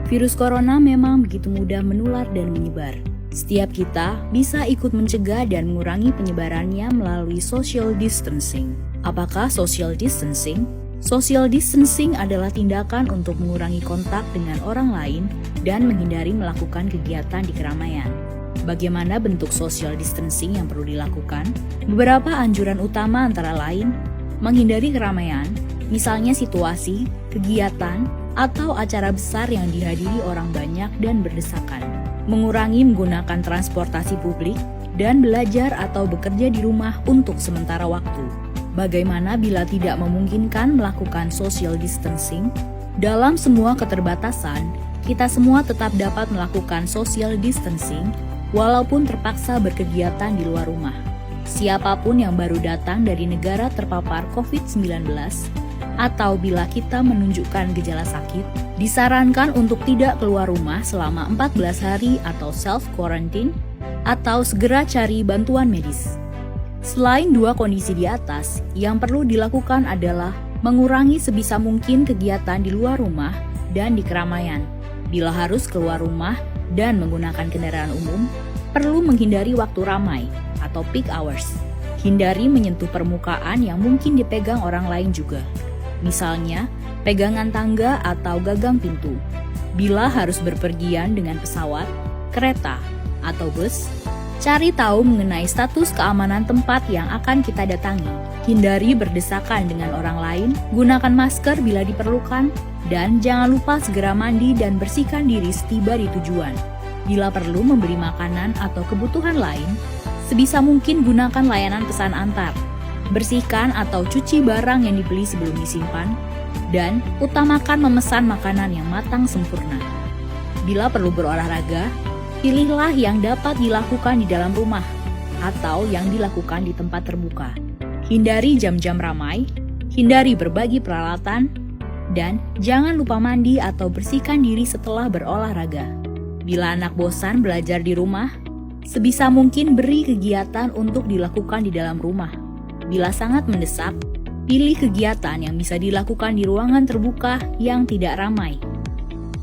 Virus corona memang begitu mudah menular dan menyebar. Setiap kita bisa ikut mencegah dan mengurangi penyebarannya melalui social distancing. Apakah social distancing? Social distancing adalah tindakan untuk mengurangi kontak dengan orang lain dan menghindari melakukan kegiatan di keramaian. Bagaimana bentuk social distancing yang perlu dilakukan? Beberapa anjuran utama antara lain, menghindari keramaian, misalnya situasi, kegiatan, atau acara besar yang dihadiri orang banyak dan berdesakan. Mengurangi menggunakan transportasi publik dan belajar atau bekerja di rumah untuk sementara waktu. Bagaimana bila tidak memungkinkan melakukan social distancing? Dalam semua keterbatasan, kita semua tetap dapat melakukan social distancing walaupun terpaksa berkegiatan di luar rumah. Siapapun yang baru datang dari negara terpapar COVID-19 atau bila kita menunjukkan gejala sakit, disarankan untuk tidak keluar rumah selama 14 hari atau self-quarantine atau segera cari bantuan medis. Selain dua kondisi di atas, yang perlu dilakukan adalah mengurangi sebisa mungkin kegiatan di luar rumah dan di keramaian. Bila harus keluar rumah dan menggunakan kendaraan umum, perlu menghindari waktu ramai atau peak hours. Hindari menyentuh permukaan yang mungkin dipegang orang lain juga. Misalnya, pegangan tangga atau gagang pintu. Bila harus berpergian dengan pesawat, kereta, atau bus, cari tahu mengenai status keamanan tempat yang akan kita datangi. Hindari berdesakan dengan orang lain, gunakan masker bila diperlukan, dan jangan lupa segera mandi dan bersihkan diri setiba di tujuan. Bila perlu membeli makanan atau kebutuhan lain, sebisa mungkin gunakan layanan pesan antar. Bersihkan atau cuci barang yang dibeli sebelum disimpan, dan utamakan memesan makanan yang matang sempurna. Bila perlu berolahraga, pilihlah yang dapat dilakukan di dalam rumah atau yang dilakukan di tempat terbuka. Hindari jam-jam ramai, hindari berbagi peralatan, dan jangan lupa mandi atau bersihkan diri setelah berolahraga. Bila anak bosan belajar di rumah, sebisa mungkin beri kegiatan untuk dilakukan di dalam rumah. Bila sangat mendesak, pilih kegiatan yang bisa dilakukan di ruangan terbuka yang tidak ramai.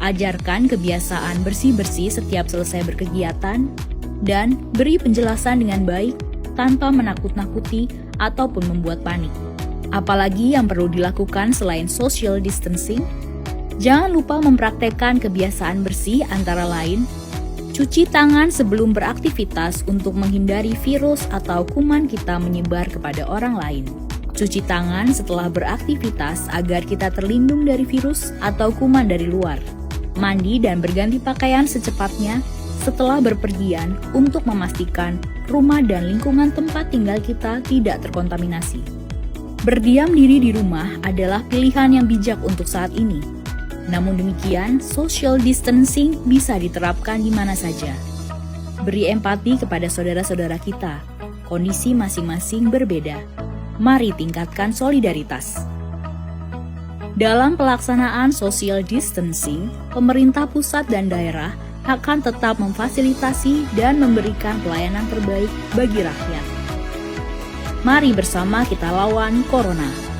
Ajarkan kebiasaan bersih-bersih setiap selesai berkegiatan, dan beri penjelasan dengan baik tanpa menakut-nakuti ataupun membuat panik. Apalagi yang perlu dilakukan selain social distancing? Jangan lupa mempraktekkan kebiasaan bersih antara lain, cuci tangan sebelum beraktivitas untuk menghindari virus atau kuman kita menyebar kepada orang lain. Cuci tangan setelah beraktivitas agar kita terlindung dari virus atau kuman dari luar. Mandi dan berganti pakaian secepatnya setelah berpergian untuk memastikan rumah dan lingkungan tempat tinggal kita tidak terkontaminasi. Berdiam diri di rumah adalah pilihan yang bijak untuk saat ini. Namun demikian, social distancing bisa diterapkan di mana saja. Beri empati kepada saudara-saudara kita. Kondisi masing-masing berbeda. Mari tingkatkan solidaritas. Dalam pelaksanaan social distancing, pemerintah pusat dan daerah akan tetap memfasilitasi dan memberikan pelayanan terbaik bagi rakyat. Mari bersama kita lawan corona.